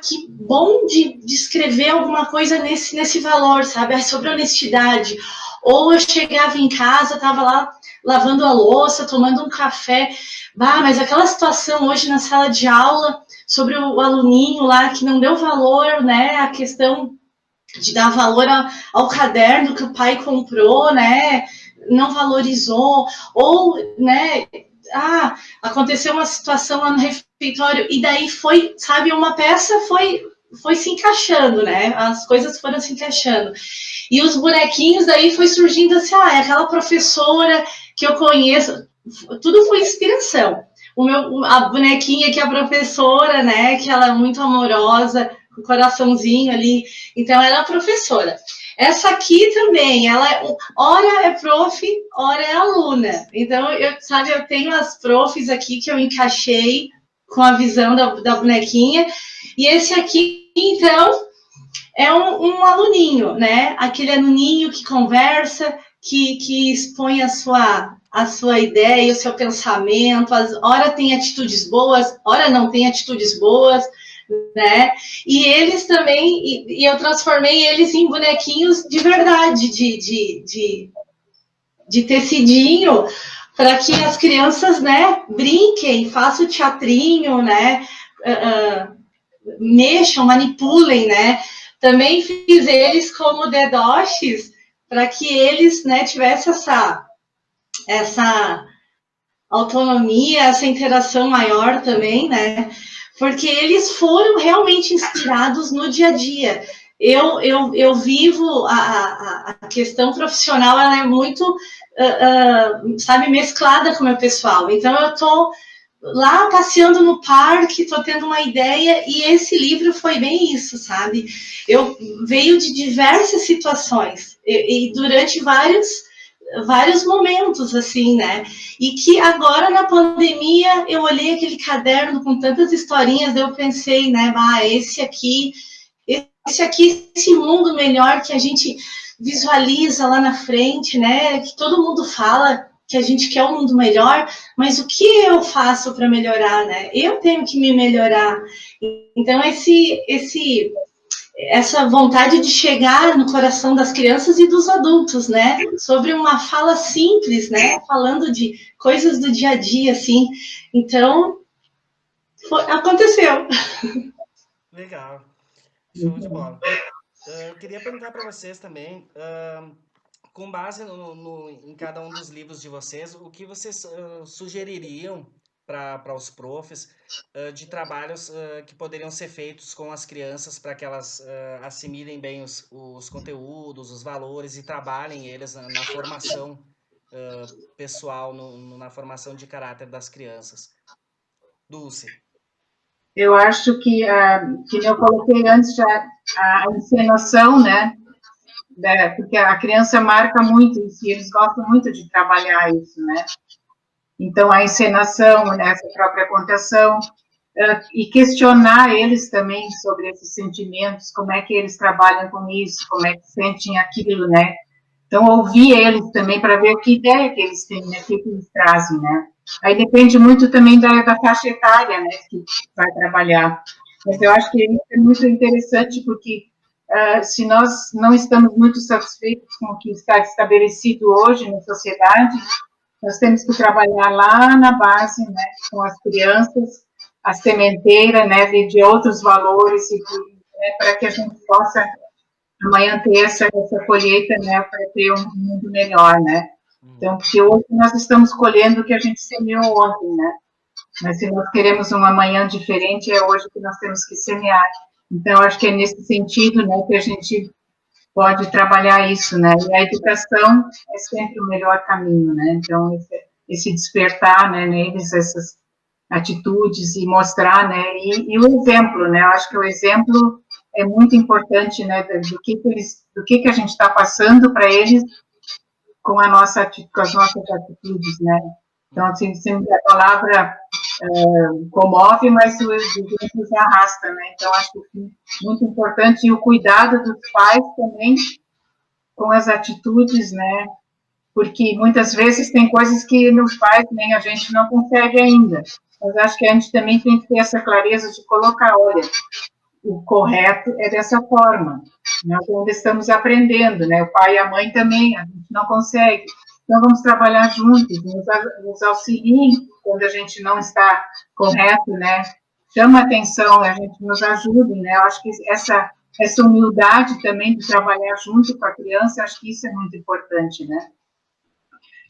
que bom de escrever alguma coisa nesse valor, sabe? Sobre honestidade. Ou eu chegava em casa, estava lá lavando a louça, tomando um café. Mas aquela situação hoje na sala de aula sobre o aluninho lá que não deu valor, né? A questão de dar valor ao caderno que o pai comprou, né? Não valorizou, ou, né? Aconteceu uma situação lá no refeitório e daí foi, sabe, uma peça foi se encaixando, né? As coisas foram se encaixando. E os bonequinhos daí foi surgindo assim, é aquela professora que eu conheço, tudo foi inspiração. A bonequinha que é a professora, né? Que ela é muito amorosa, com o coraçãozinho ali. Então, ela é a professora. Essa aqui também, ora é prof, ora é aluna. Então, eu tenho as profs aqui que eu encaixei com a visão da bonequinha. E esse aqui, então, é um aluninho, né? Aquele aluninho que conversa, que expõe a sua ideia, o seu pensamento, ora tem atitudes boas, ora não tem atitudes boas, né? E eles também, e eu transformei eles em bonequinhos de verdade, de tecidinho, para que as crianças, né, brinquem, façam teatrinho, né? Mexam, manipulem, né? Também fiz eles como dedoches para que eles, né, tivessem essa autonomia, essa interação maior também, né? Porque eles foram realmente inspirados no dia a dia. Eu vivo a questão profissional, ela é muito, sabe, mesclada com o meu pessoal. Então, eu estou lá passeando no parque, estou tendo uma ideia, e esse livro foi bem isso, sabe? Veio de diversas situações, e durante vários momentos, assim, né? E que agora, na pandemia, eu olhei aquele caderno com tantas historinhas, eu pensei, né, esse mundo melhor que a gente visualiza lá na frente, né? Que todo mundo fala que a gente quer um mundo melhor, mas o que eu faço para melhorar, né? Eu tenho que me melhorar. Então, essa vontade de chegar no coração das crianças e dos adultos, né? Sobre uma fala simples, né? Falando de coisas do dia a dia, assim. Então, aconteceu.
Legal. Show de bola. Eu queria perguntar para vocês também, com base em cada um dos livros de vocês, o que vocês sugeririam para os profs de trabalhos que poderiam ser feitos com as crianças para que elas assimilem bem os conteúdos, os valores e trabalhem eles na formação pessoal, na formação de caráter das crianças? Dulce.
Eu acho que eu coloquei antes já a encenação, né? Porque a criança marca muito isso, e eles gostam muito de trabalhar isso, né? Então, a encenação, né, essa própria contação, e questionar eles também sobre esses sentimentos, como é que eles trabalham com isso, como é que sentem aquilo, né? Então, ouvir eles também para ver que ideia que eles têm, né, que eles trazem, né? Aí depende muito também da faixa etária, né, que vai trabalhar. Mas eu acho que isso é muito interessante, porque se nós não estamos muito satisfeitos com o que está estabelecido hoje na sociedade, nós temos que trabalhar lá na base, né, com as crianças, a sementeira, né, de outros valores, né, para que a gente possa amanhã ter essa colheita, né, para ter um mundo melhor, né. Então, porque hoje nós estamos colhendo o que a gente semeou ontem, né. Mas se nós queremos um amanhã diferente, é hoje que nós temos que semear. Então, acho que é nesse sentido, né, que a gente pode trabalhar isso, né? E a educação é sempre o melhor caminho, né? Então, esse despertar, né, neles, essas atitudes e mostrar, né? E o exemplo, né? Eu acho que o exemplo é muito importante, né? Do que a gente está passando para eles com as nossas atitudes, né? Então, assim, a palavra comove, mas o exemplo se arrasta, né? Então, acho que muito importante, e o cuidado dos pais também com as atitudes, né? Porque muitas vezes tem coisas que os pais nem a gente não consegue ainda. Mas acho que a gente também tem que ter essa clareza de colocar, olha, o correto é dessa forma. Nós ainda estamos aprendendo, né? O pai e a mãe também, a gente não consegue. Então, vamos trabalhar juntos, nos auxiliem quando a gente não está correto, né? Chama atenção, a gente nos ajude, né? Eu acho que essa humildade também de trabalhar junto com a criança, acho que isso é muito importante, né?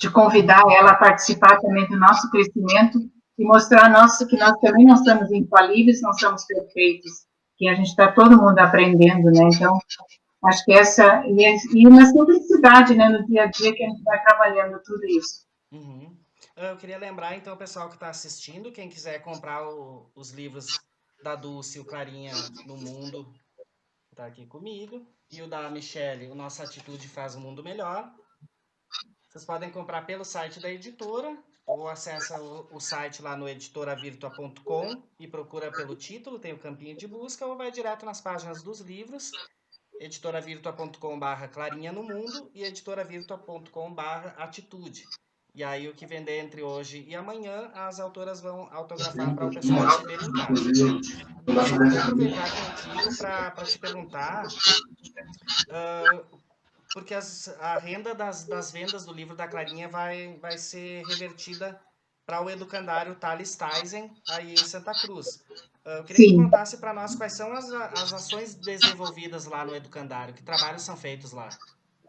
De convidar ela a participar também do nosso crescimento e mostrar que nós também não somos infalíveis, não somos perfeitos, que a gente está todo mundo aprendendo, né? Então, acho que e na simplicidade, né, no dia a dia que a gente vai trabalhando tudo isso.
Uhum. Eu queria lembrar, então, o pessoal que está assistindo, quem quiser comprar os livros da Dulce, o Clarinha no Mundo, está aqui comigo, e o da Michelle, o Nossa Atitude Faz o Mundo Melhor. Vocês podem comprar pelo site da editora, ou acessa o site lá no editoravirtua.com e procura pelo título, tem o campinho de busca, ou vai direto nas páginas dos livros, editoravirtua.com/Clarinha no Mundo e editoravirtua.com/Atitude. E aí o que vender entre hoje e amanhã, as autoras vão autografar para o pessoal receber em casa. Dulce, eu queria aproveitar contigo para te perguntar, porque a renda das vendas do livro da Clarinha vai ser revertida para o educandário Thales Thyssen, aí em Santa Cruz. Eu queria que tu contasse para nós quais são as ações desenvolvidas lá no educandário, que trabalhos são feitos lá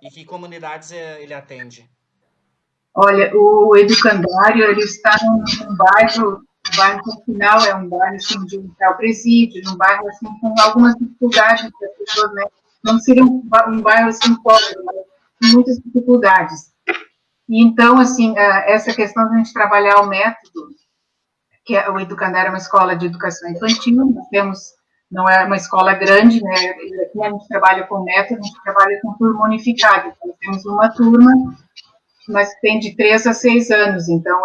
e que comunidades ele atende.
Olha, o educandário, ele está num bairro, o bairro final é um bairro assim, de um presídio, num bairro assim, com algumas dificuldades das pessoas, né? Não seria um bairro assim pobre, mas com muitas dificuldades. E então, assim, essa questão de a gente trabalhar o método, que o educandário é uma escola de educação infantil, nós temos, não é uma escola grande, né? E aqui a gente trabalha com método, a gente trabalha com turma unificada. Então, temos uma turma, mas tem de 3 a 6 anos, então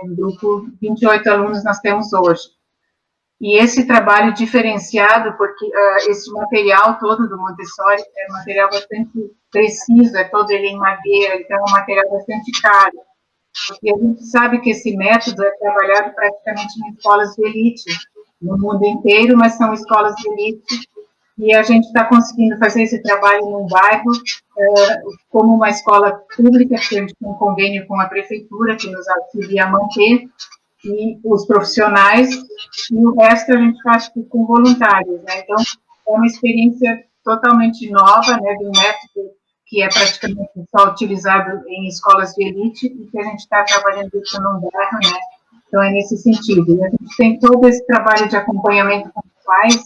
um grupo, 28 alunos nós temos hoje. E esse trabalho diferenciado, porque esse material todo do Montessori é um material bastante preciso, é todo ele em madeira, então é um material bastante caro. E a gente sabe que esse método é trabalhado praticamente em escolas de elite, no mundo inteiro, mas são escolas de elite, e a gente está conseguindo fazer esse trabalho num bairro, como uma escola pública, que a gente tem um convênio com a prefeitura, que nos auxilia a manter, e os profissionais, e o resto a gente faz com voluntários, né? Então, é uma experiência totalmente nova, né, de um método que é praticamente só utilizado em escolas de elite, e que a gente está trabalhando isso num bairro, né? Então, é nesse sentido. A gente tem todo esse trabalho de acompanhamento com os pais,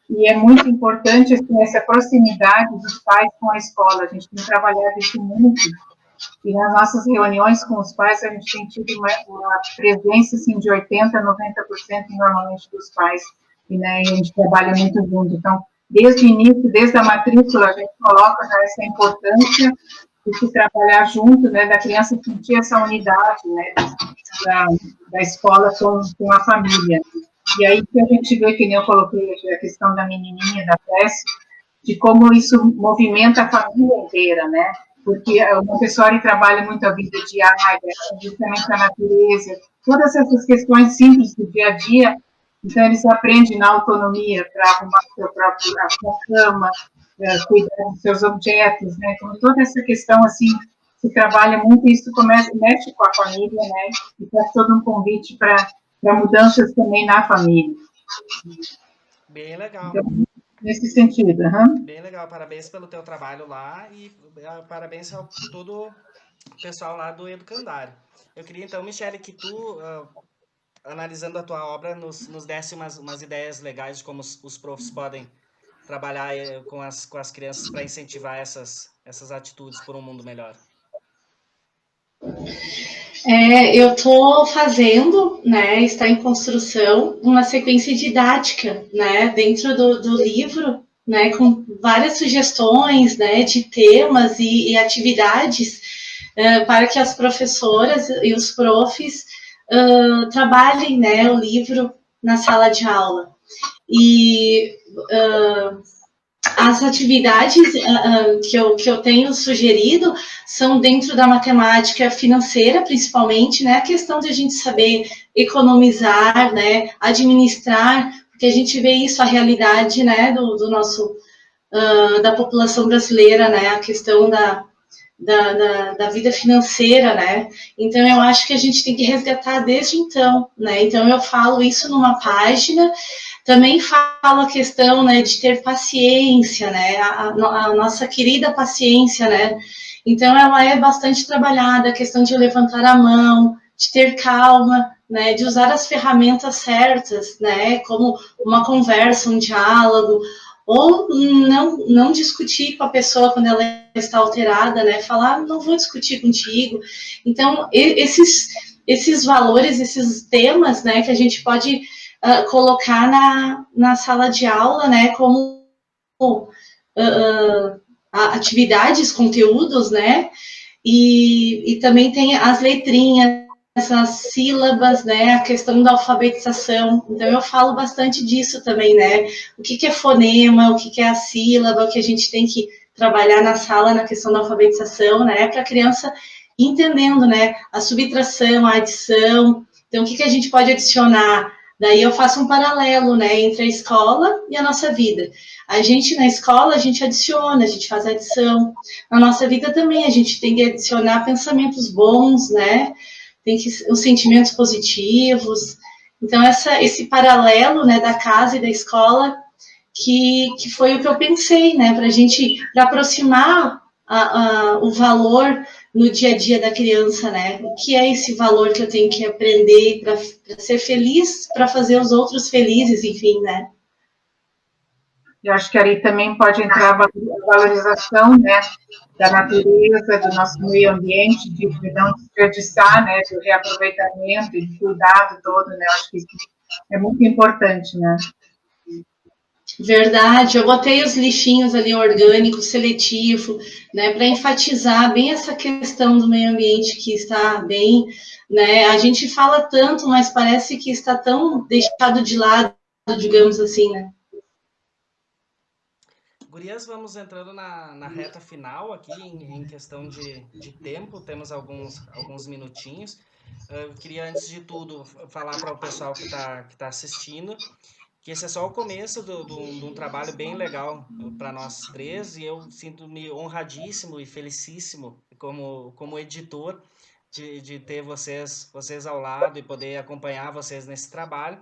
e é muito importante assim, essa proximidade dos pais com a escola. A gente tem trabalhado isso muito. E nas nossas reuniões com os pais, a gente tem tido uma presença assim, de 80%, 90% normalmente dos pais. E, né, e a gente trabalha muito junto. Então, desde o início, desde a matrícula, a gente coloca já essa importância de se trabalhar junto, né, da criança sentir essa unidade, né, da escola com a família. E aí que a gente vê, que nem eu coloquei a questão da menininha, da Tess, de como isso movimenta a família inteira, né? Porque o Montessori trabalha muito a vida diária, justamente a natureza, todas essas questões simples do dia a dia. Então, eles aprendem na autonomia para arrumar a sua cama, cuidar dos seus objetos, né? Então, toda essa questão, assim, se trabalha muito, e isso mexe com a família, né? E faz todo um convite para mudanças também na família.
Bem legal.
Então, nesse sentido,
Bem legal. Parabéns pelo teu trabalho lá e parabéns a todo o pessoal lá do Educandário. Eu queria então, Michele, que tu, analisando a tua obra, nos desse umas ideias legais de como os profs podem trabalhar com as crianças para incentivar essas atitudes por um mundo melhor.
Eu estou fazendo, né, está em construção, uma sequência didática, né, dentro do livro, né, com várias sugestões, né, de temas e atividades para que as professoras e os profs trabalhem, né, o livro na sala de aula. E as atividades que eu tenho sugerido são dentro da matemática financeira, principalmente, né? A questão de a gente saber economizar, né? Administrar, porque a gente vê isso, a realidade, né? Do nosso, da população brasileira, né? A questão da vida financeira, né? Então, eu acho que a gente tem que resgatar desde então, né? Então, eu falo isso numa página. Também falo a questão, né, de ter paciência, né, a nossa querida paciência, né, então ela é bastante trabalhada, a questão de levantar a mão, de ter calma, né, de usar as ferramentas certas, né, como uma conversa, um diálogo, ou não discutir com a pessoa quando ela está alterada, né, falar, não vou discutir contigo. Então, esses valores, esses temas, né, que a gente pode colocar na sala de aula, né, como atividades, conteúdos, né, e também tem as letrinhas, as sílabas, né, a questão da alfabetização. Então, eu falo bastante disso também, né, o que é fonema, o que é a sílaba, o que a gente tem que trabalhar na sala na questão da alfabetização, né, para a criança entendendo, né, a subtração, a adição. Então, o que a gente pode adicionar? Daí eu faço um paralelo, né, entre a escola e a nossa vida. A gente, na escola, a gente adiciona, a gente faz adição. Na nossa vida também, a gente tem que adicionar pensamentos bons, né, tem que os sentimentos positivos. Então, esse paralelo, né, da casa e da escola, que foi o que eu pensei, né, para aproximar o valor no dia a dia da criança, né? O que é esse valor que eu tenho que aprender para ser feliz, para fazer os outros felizes, enfim, né?
Eu acho que ali também pode entrar a valorização, né, da natureza, do nosso meio ambiente, de não desperdiçar, né, do reaproveitamento e do cuidado todo, né? Eu acho que isso é muito importante, né?
Verdade, eu botei os lixinhos ali orgânico, seletivo, né, para enfatizar bem essa questão do meio ambiente que está bem, né? A gente fala tanto, mas parece que está tão deixado de lado, digamos assim, né?
Gurias, vamos entrando na reta final aqui, em questão de tempo, temos alguns minutinhos. Eu queria, antes de tudo, falar para o pessoal que tá assistindo que esse é só o começo de um trabalho bem legal para nós três, e eu sinto-me honradíssimo e felicíssimo como editor de ter vocês ao lado e poder acompanhar vocês nesse trabalho.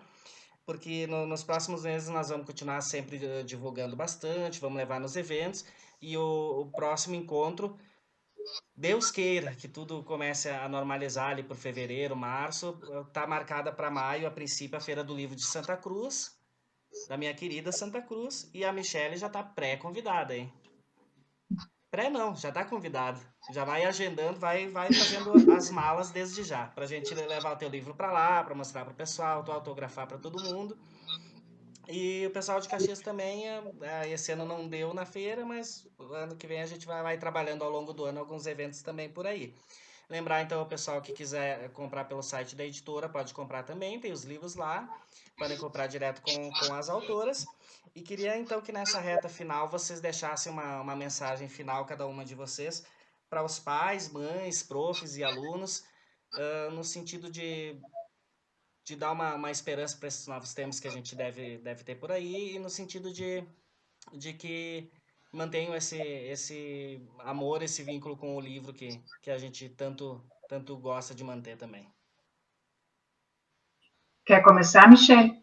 porque nos próximos meses nós vamos continuar sempre divulgando bastante, vamos levar nos eventos, e o próximo encontro, Deus queira que tudo comece a normalizar ali por fevereiro, março, tá marcada para maio, a princípio, a Feira do Livro de Santa Cruz, da minha querida Santa Cruz, e a Michelle já tá pré-convidada, hein? Pré não, já tá convidada. Já vai agendando, vai fazendo as malas desde já, pra gente levar o teu livro para lá, para mostrar pro pessoal, tu autografar para todo mundo. E o pessoal de Caxias também, esse ano não deu na feira, mas ano que vem a gente vai trabalhando ao longo do ano alguns eventos também por aí. Lembrar então o pessoal que quiser comprar pelo site da editora, pode comprar também, tem os livros lá, podem comprar direto com as autoras. E queria então que nessa reta final vocês deixassem uma mensagem final, cada uma de vocês, para os pais, mães, profs e alunos, no sentido de dar uma esperança para esses novos tempos que a gente deve ter por aí, e no sentido de que mantenham esse amor, esse vínculo com o livro que a gente tanto gosta de manter também.
Quer começar, Michelle?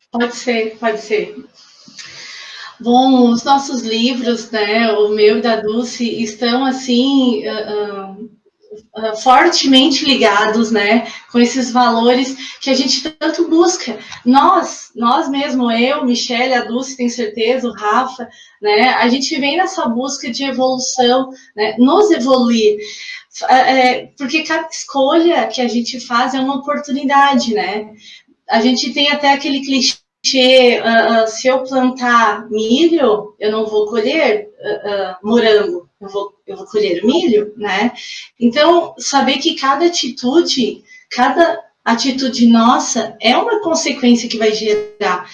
Pode ser, pode ser. Bom, os nossos livros, né, o meu e da Dulce, estão assim fortemente ligados, né, com esses valores que a gente tanto busca. Nós mesmo, eu, Michelle, a Dulce, tenho certeza, o Rafa, né, a gente vem nessa busca de evolução, né, nos evoluir. Porque cada escolha que a gente faz é uma oportunidade, né? A gente tem até aquele clichê, se eu plantar milho, eu não vou colher morango, eu vou colher milho, né? Então, saber que cada atitude nossa é uma consequência que vai gerar.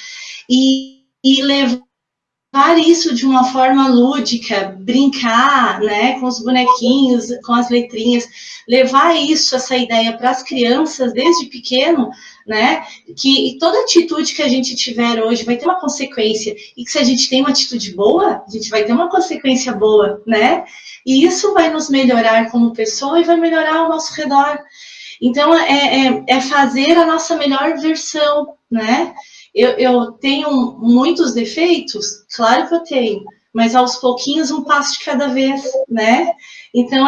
E levar isso de uma forma lúdica, brincar, né, com os bonequinhos, com as letrinhas, levar isso, essa ideia para as crianças desde pequeno, né, que toda atitude que a gente tiver hoje vai ter uma consequência, e que se a gente tem uma atitude boa, a gente vai ter uma consequência boa, né, e isso vai nos melhorar como pessoa e vai melhorar ao nosso redor. Então, é fazer a nossa melhor versão, né? Eu tenho muitos defeitos? Claro que eu tenho, mas aos pouquinhos, um passo de cada vez, né? Então,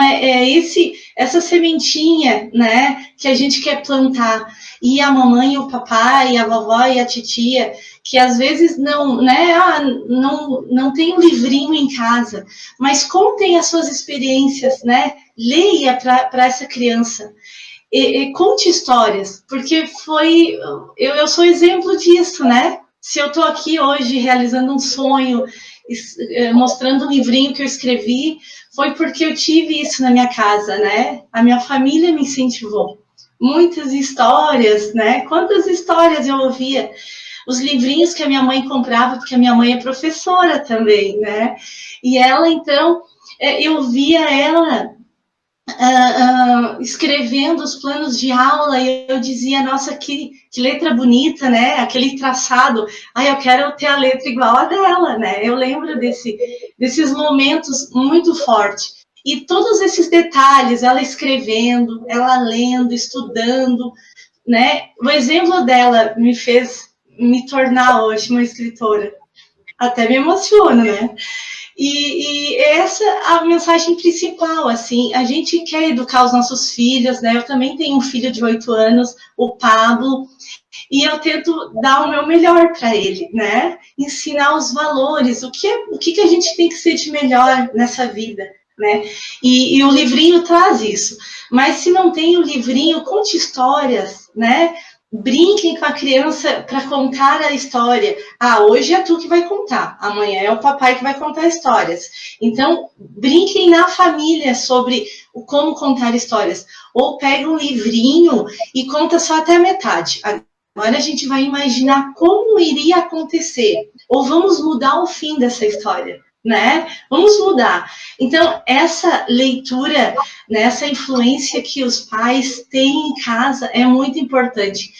essa sementinha, né, que a gente quer plantar. E a mamãe, o papai, a vovó e a titia, que às vezes não, né, não tem um livrinho em casa, mas contem as suas experiências, né? Leia para essa criança. Conte histórias, porque eu sou exemplo disso, né? Se eu estou aqui hoje realizando um sonho, mostrando um livrinho que eu escrevi, foi porque eu tive isso na minha casa, né? A minha família me incentivou. Muitas histórias, né? Quantas histórias eu ouvia? Os livrinhos que a minha mãe comprava, porque a minha mãe é professora também, né? E ela, então, eu via ela escrevendo os planos de aula, e eu dizia, nossa, que letra bonita, né? Aquele traçado, eu quero ter a letra igual a dela, né? Eu lembro desses momentos muito fortes. E todos esses detalhes, ela escrevendo, ela lendo, estudando, né? O exemplo dela me fez me tornar hoje uma escritora. Até me emociona, né? E essa é a mensagem principal, assim, a gente quer educar os nossos filhos, né? Eu também tenho um filho de 8 anos, o Pablo, e eu tento dar o meu melhor para ele, né? Ensinar os valores, o que a gente tem que ser de melhor nessa vida, né? E o livrinho traz isso. Mas se não tem o livrinho, conte histórias, né? Brinquem com a criança para contar a história. Hoje é tu que vai contar, amanhã é o papai que vai contar histórias. Então, brinquem na família sobre como contar histórias. Ou pega um livrinho e conta só até a metade. Agora a gente vai imaginar como iria acontecer. Ou vamos mudar o fim dessa história, né? Vamos mudar. Então, essa leitura, né, essa influência que os pais têm em casa é muito importante.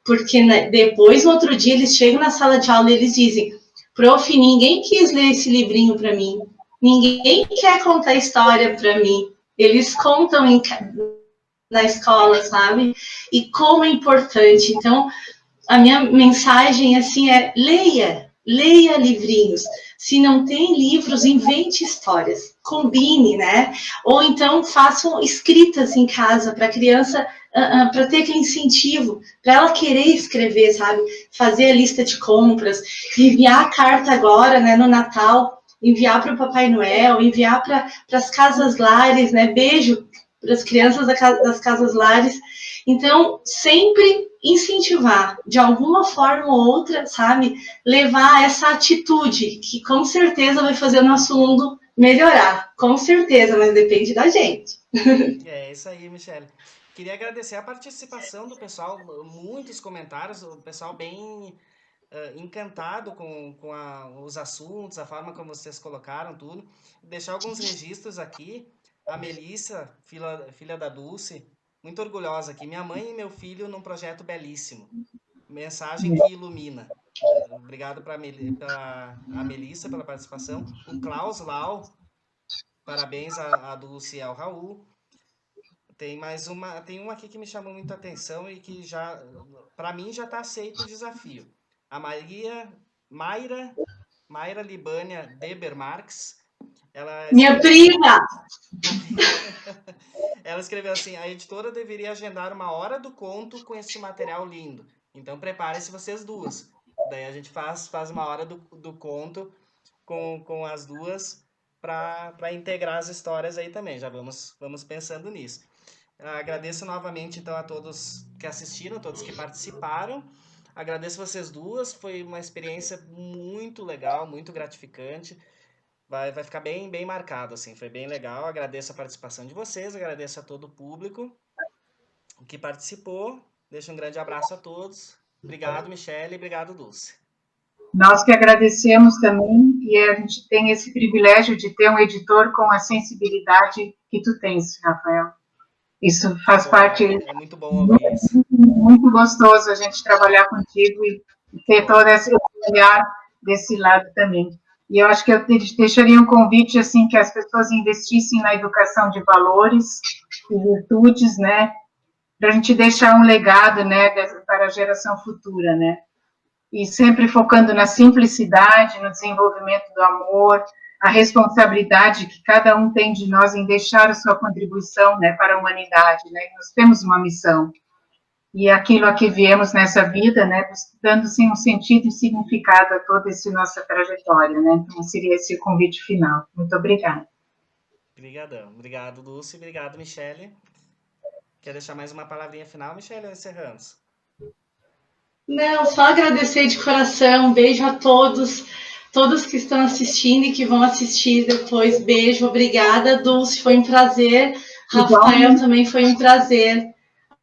Porque, né, depois, no outro dia, eles chegam na sala de aula e eles dizem, prof, ninguém quis ler esse livrinho para mim. Ninguém quer contar história para mim. Eles contam na escola, sabe? E como é importante. Então, a minha mensagem assim é: leia livrinhos. Se não tem livros, invente histórias, combine, né? Ou então façam escritas em casa para a criança, para ter aquele incentivo, para ela querer escrever, sabe? Fazer a lista de compras, enviar a carta agora, né, no Natal, enviar para o Papai Noel, enviar para as casas lares, né? Beijo para as crianças das casas lares. Então, sempre incentivar, de alguma forma ou outra, sabe? Levar essa atitude, que com certeza vai fazer o nosso mundo melhorar. Com certeza, mas depende da gente.
É isso aí, Michele. Queria agradecer a participação do pessoal, muitos comentários, o pessoal bem encantado com os assuntos, a forma como vocês colocaram tudo. Deixar alguns registros aqui. A Melissa, filha da Dulce, muito orgulhosa aqui. Minha mãe e meu filho num projeto belíssimo. Mensagem que ilumina. Obrigado para a Melissa pela participação. O Klaus Lau, parabéns a Dulce e ao Raul. Tem uma aqui que me chamou muita atenção e que já, para mim, já está aceito o desafio. A Mayra, Mayra Libânia Deber Marques, ela
Minha
escreveu,
prima!
ela escreveu assim: a editora deveria agendar uma hora do conto com esse material lindo. Então preparem-se vocês duas. Daí a gente faz uma hora do conto com as duas para integrar as histórias aí também. Já vamos pensando nisso. Agradeço novamente então a todos que assistiram, todos que participaram. Agradeço vocês duas, foi uma experiência muito legal, muito gratificante. Vai ficar bem marcado, assim, foi bem legal. Agradeço a participação de vocês, agradeço a todo o público que participou. Deixo um grande abraço a todos. Obrigado, Michele, obrigado, Dulce.
Nós que agradecemos também, e a gente tem esse privilégio de ter um editor com a sensibilidade que tu tens, Rafael. Isso faz
Bom,
parte,
é muito bom ouvir isso.
muito gostoso a gente trabalhar contigo e ter todo esse olhar desse lado também. E eu acho que eu deixaria um convite, assim, que as pessoas investissem na educação de valores e virtudes, né, para a gente deixar um legado, né, para a geração futura, né, e sempre focando na simplicidade, no desenvolvimento do amor, a responsabilidade que cada um tem de nós em deixar a sua contribuição, né, para a humanidade, né, nós temos uma missão, e aquilo a que viemos nessa vida, né, dando sim um sentido e significado a toda essa nossa trajetória, né, então seria esse o convite final. Muito obrigada.
Obrigadão. Obrigado, Dulce. Obrigado, Michele. Quer deixar mais uma palavrinha final, Michele? Encerramos.
Não, só agradecer de coração. Beijo a todos, todos que estão assistindo e que vão assistir depois. Beijo, obrigada, Dulce, foi um prazer. Rafael,
Igualmente,
também foi um prazer.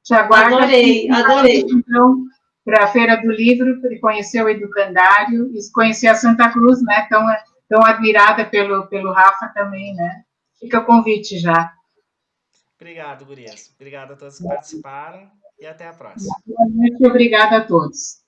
te aguardo
Adorei, adorei.
então, para a Feira do Livro, para conhecer o Educandário e conhecer a Santa Cruz, né, tão admirada pelo Rafa também, né. Fica o convite já.
Obrigado, gurias. Obrigado a todos que participaram e até a próxima.
Boa noite e obrigada a todos.